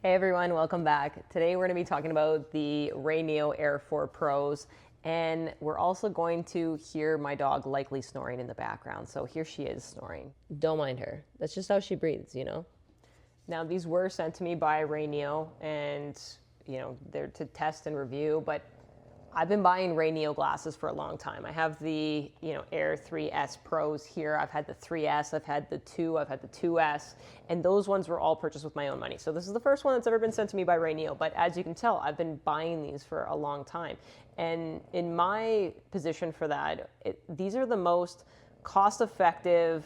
Hey everyone, welcome back. Today we're going to be talking about the Rayneo Air 4 Pros, and we're also going to hear my dog likely snoring in the background. So here she is snoring. Don't mind her. That's just how she breathes, you know? Now these were sent to me by Rayneo, and they're to test and review, but I've been buying Rayneo glasses for a long time. I have the Air 3S Pros here. I've had the 3S, I've had the 2, I've had the 2S, and those ones were all purchased with my own money. So this is the first one that's ever been sent to me by Rayneo, but as you can tell, I've been buying these for a long time. And in my position for that, these are the most cost-effective,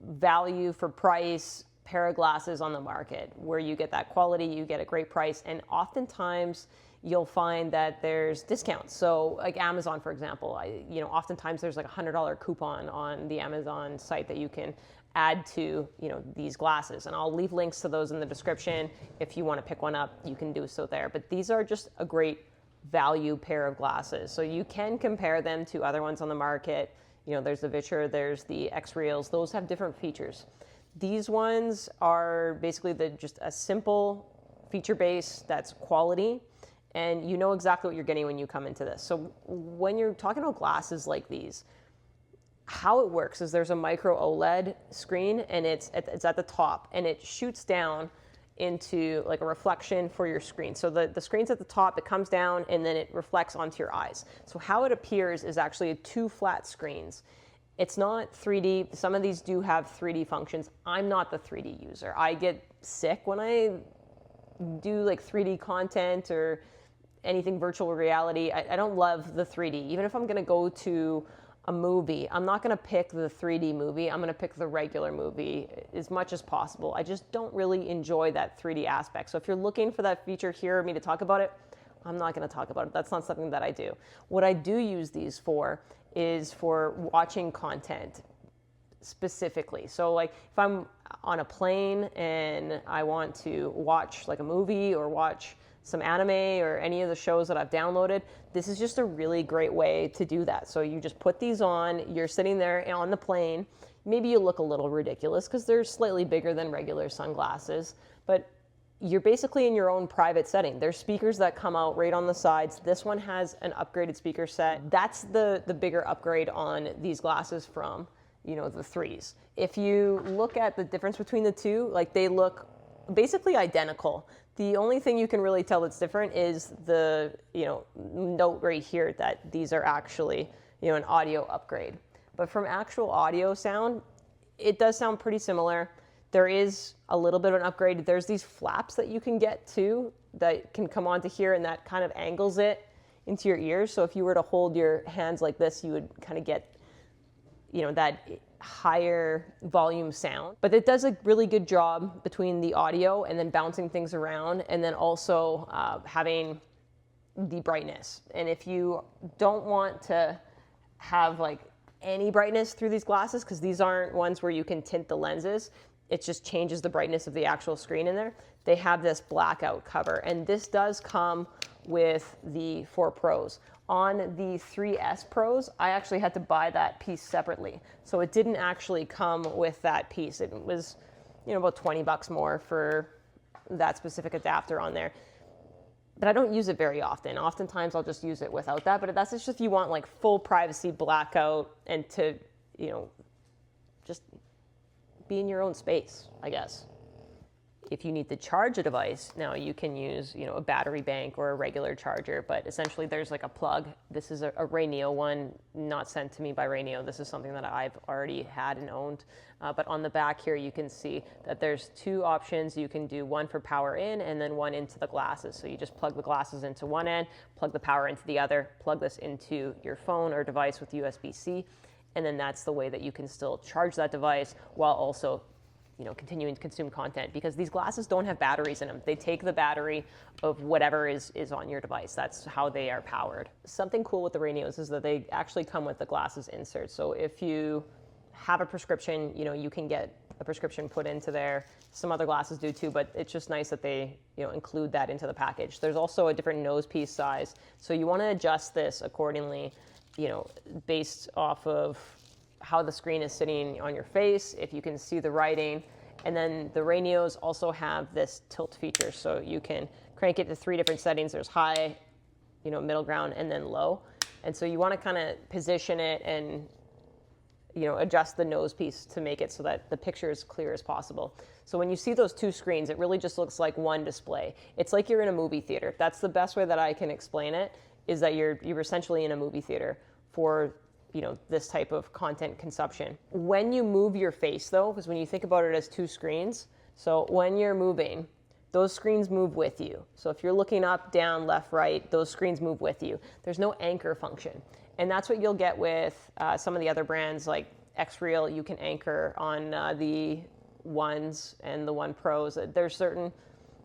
value for price pair of glasses on the market, where you get that quality, you get a great price, and oftentimes you'll find that there's discounts. So like Amazon, for example, oftentimes there's like a $100 coupon on the Amazon site that you can add to these glasses, and I'll leave links to those in the description. If you want to pick one up, you can do so there. But these are just a great value pair of glasses, so you can compare them to other ones on the market. There's the Viture, there's the X-Reals. Those have different features. These ones are basically just a simple feature base that's quality, and you know exactly what you're getting when you come into this. So when you're talking about glasses like these, how it works is there's a micro OLED screen, and it's at the top, and it shoots down into like a reflection for your screen. So the screen's at the top, it comes down, and then it reflects onto your eyes. So how it appears is actually two flat screens. It's not 3D. Some of these do have 3D functions. I'm not the 3D user. I get sick when I do like 3D content or anything virtual reality. I don't love the 3D. Even if I'm going to go to a movie, I'm not going to pick the 3D movie. I'm going to pick the regular movie as much as possible. I just don't really enjoy that 3D aspect. So if you're looking for that feature here, me to talk about it, I'm not going to talk about it. That's not something that I do. What I do use these for is for watching content specifically. So like if I'm on a plane and I want to watch like a movie or watch some anime or any of the shows that I've downloaded, this is just a really great way to do that. So you just put these on, you're sitting there on the plane. Maybe you look a little ridiculous because they're slightly bigger than regular sunglasses, but you're basically in your own private setting. There's speakers that come out right on the sides. This one has an upgraded speaker set. That's the bigger upgrade on these glasses from, the 3s. If you look at the difference between the two, like they look basically identical. The only thing you can really tell that's different is the, note right here that these are actually, an audio upgrade. But from actual audio sound, it does sound pretty similar. There is a little bit of an upgrade. There's these flaps that you can get too that can come onto here, and that kind of angles it into your ears. So if you were to hold your hands like this, you would kind of get, that higher volume sound. But it does a really good job between the audio and then bouncing things around, and then also having the brightness. And if you don't want to have like any brightness through these glasses, because these aren't ones where you can tint the lenses, it just changes the brightness of the actual screen in there. They have this blackout cover, and this does come with the 4 Pros. On the 3S Pros, I actually had to buy that piece separately. So it didn't actually come with that piece. It was, about 20 bucks more for that specific adapter on there. But I don't use it very often. Oftentimes I'll just use it without that, but that's just if you want like full privacy blackout and to, just be in your own space, I guess. If you need to charge a device, now you can use, a battery bank or a regular charger, but essentially there's like a plug. This is a Rayneo one, not sent to me by Rayneo. This is something that I've already had and owned. But on the back here, you can see that there's 2 options. You can do one for power in and then one into the glasses. So you just plug the glasses into one end, plug the power into the other, plug this into your phone or device with USB-C. And then that's the way that you can still charge that device while also continuing to consume content, because these glasses don't have batteries in them. They take the battery of whatever is on your device. That's how they are powered. Something cool with the Rayneos is that they actually come with the glasses insert. So if you have a prescription, you can get a prescription put into there. Some other glasses do too, but it's just nice that they include that into the package. There's also a different nose piece size. So you want to adjust this accordingly, based off of how the screen is sitting on your face, if you can see the writing, And then the Rayneos also have this tilt feature, so you can crank it to 3 different settings. There's high, middle ground, and then low. And so you want to kind of position it and adjust the nose piece to make it so that the picture is clear as possible. So when you see those 2 screens, it really just looks like one display. It's like you're in a movie theater. That's the best way that I can explain it, is that you're essentially in a movie theater for this type of content consumption. When you move your face though, because when you think about it as 2 screens, so when you're moving, those screens move with you. So if you're looking up, down, left, right, those screens move with you. There's no anchor function. And that's what you'll get with some of the other brands like X-Real. You can anchor on the Ones and the One Pros. There's certain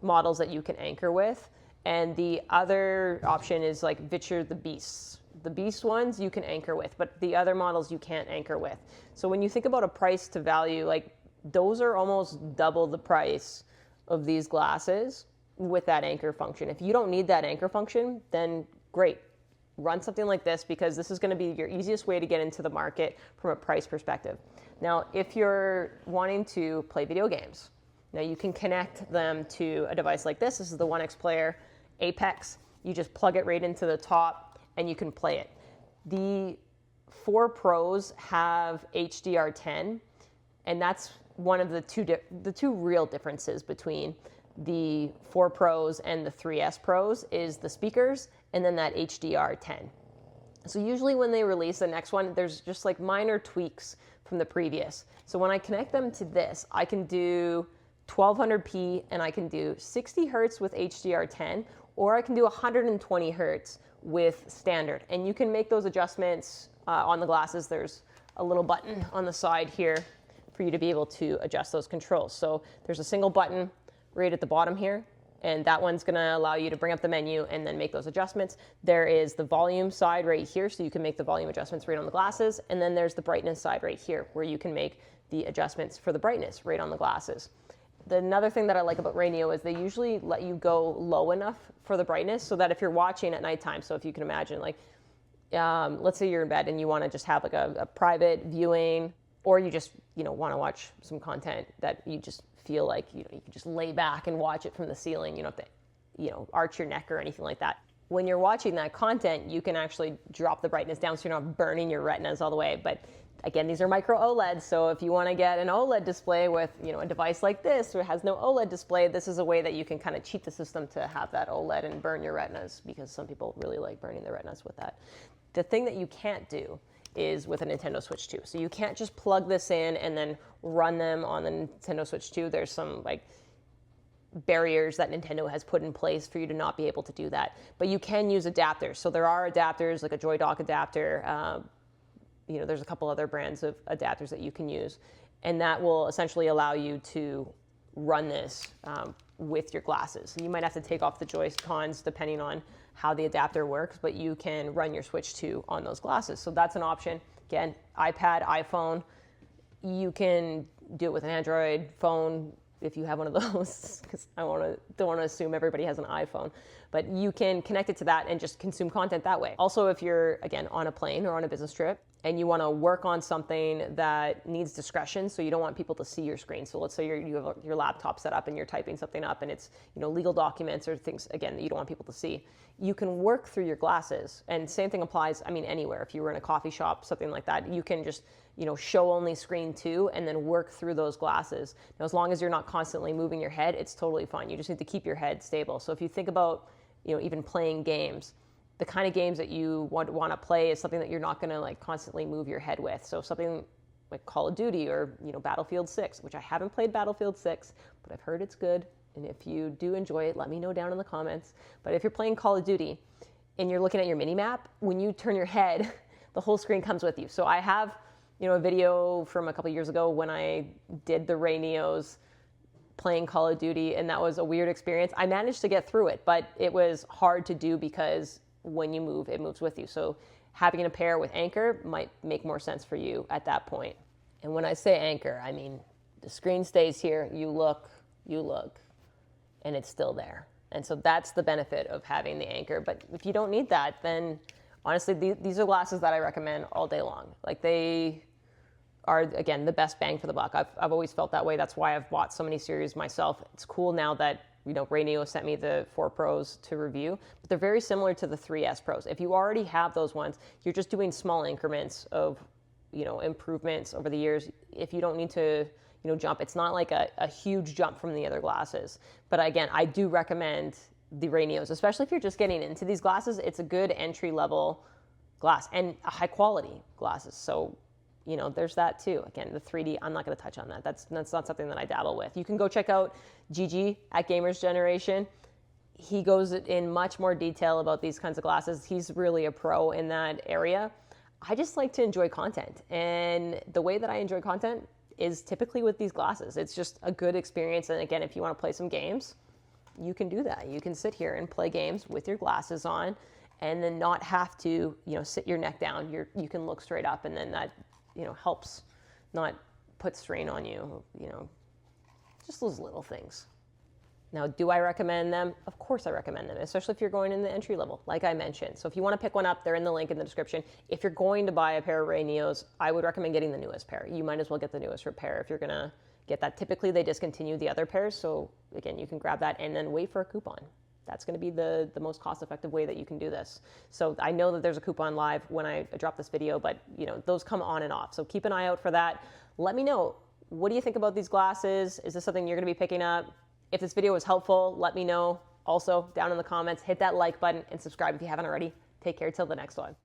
models that you can anchor with. And the other option is like Vitcher the Beasts. The Beast ones you can anchor with, but the other models you can't anchor with. So when you think about a price to value, like those are almost double the price of these glasses with that anchor function. If you don't need that anchor function, then great. Run something like this, because this is going to be your easiest way to get into the market from a price perspective. Now, if you're wanting to play video games, now you can connect them to a device like this. This is the 1X Player Apex. You just plug it right into the top and you can play it. The 4 Pros have HDR10, and that's one of the two real differences between the 4 Pros and the 3S Pros is the speakers and then that HDR10. So usually when they release the next one, there's just like minor tweaks from the previous. So when I connect them to this, I can do 1200p and I can do 60 hertz with HDR10, or I can do 120 hertz with standard. And you can make those adjustments on the glasses. There's a little button on the side here for you to be able to adjust those controls. So there's a single button right at the bottom here, and that one's gonna allow you to bring up the menu and then make those adjustments. There is the volume side right here, so you can make the volume adjustments right on the glasses. And then there's the brightness side right here, where you can make the adjustments for the brightness right on the glasses. Another thing that I like about Rayneo is they usually let you go low enough for the brightness so that if you're watching at nighttime, so if you can imagine, like, let's say you're in bed and you want to just have like a private viewing, or you just, want to watch some content that you just feel like, you can just lay back and watch it from the ceiling. You don't have to, arch your neck or anything like that. When you're watching that content, you can actually drop the brightness down so you're not burning your retinas all the way. But again, these are micro OLEDs, so if you want to get an OLED display with a device like this or has no OLED display, this is a way that you can kind of cheat the system to have that OLED and burn your retinas, because some people really like burning their retinas with that. The thing that you can't do is with a Nintendo Switch 2. So you can't just plug this in and then run them on the Nintendo Switch 2. There's some barriers that Nintendo has put in place for you to not be able to do that. But you can use adapters. So there are adapters, like a Joy Dock adapter. There's a couple other brands of adapters that you can use, and that will essentially allow you to run this with your glasses. You might have to take off the Joy-Cons depending on how the adapter works, but you can run your Switch 2 on those glasses. So that's an option. Again, iPad, iPhone. You can do it with an Android phone if you have one of those, because I don't want to assume everybody has an iPhone, but you can connect it to that and just consume content that way. Also, if you're, again, on a plane or on a business trip and you want to work on something that needs discretion, so you don't want people to see your screen. So let's say you have your laptop set up and you're typing something up and it's legal documents or things, again, that you don't want people to see. You can work through your glasses, and same thing applies, anywhere. If you were in a coffee shop, something like that, you can just show only screen 2 and then work through those glasses. Now, as long as you're not constantly moving your head, it's totally fine. You just need to keep your head stable. So if you think about, even playing games, the kind of games that you want to play is something that you're not going to constantly move your head with. So something like Call of Duty or, Battlefield 6, which I haven't played Battlefield 6, but I've heard it's good. And if you do enjoy it, let me know down in the comments. But if you're playing Call of Duty and you're looking at your mini map, when you turn your head, the whole screen comes with you. So I have a video from a couple years ago when I did the Rayneos playing Call of Duty, and that was a weird experience. I managed to get through it, but it was hard to do because when you move, it moves with you. So having a pair with anchor might make more sense for you at that point. And when I say anchor, I mean the screen stays here, you look, and it's still there. And so that's the benefit of having the anchor. But if you don't need that, then honestly, these are glasses that I recommend all day long. They are, again, the best bang for the buck. I've always felt that way. That's why I've bought so many series myself. It's cool now that, Rayneo sent me the 4 Pros to review, but they're very similar to the 3S Pros. If you already have those ones, you're just doing small increments of, improvements over the years. If you don't need to, jump, it's not like a huge jump from the other glasses. But again, I do recommend the Rayneos, especially if you're just getting into these glasses. It's a good entry level glass and a high quality glasses. So, there's that too. Again, the 3D, I'm not going to touch on that. That's not something that I dabble with. You can go check out Gigi at Gamers Generation. He goes in much more detail about these kinds of glasses. He's really a pro in that area. I just like to enjoy content. And the way that I enjoy content is typically with these glasses. It's just a good experience. And again, if you want to play some games, you can do that. You can sit here and play games with your glasses on and then not have to, sit your neck down. You can look straight up, and then that, helps not put strain on you, just those little things. Now, do I recommend them? Of course I recommend them, especially if you're going in the entry level, like I mentioned. So if you want to pick one up, they're in the link in the description. If you're going to buy a pair of Rayneos, I would recommend getting the newest pair. You might as well get the newest pair if you're going to get that. Typically, they discontinue the other pairs. So again, you can grab that and then wait for a coupon. That's going to be the most cost-effective way that you can do this. So I know that there's a coupon live when I drop this video, but those come on and off. So keep an eye out for that. Let me know, what do you think about these glasses? Is this something you're going to be picking up? If this video was helpful, let me know. Also, down in the comments, hit that like button and subscribe if you haven't already. Take care till the next one.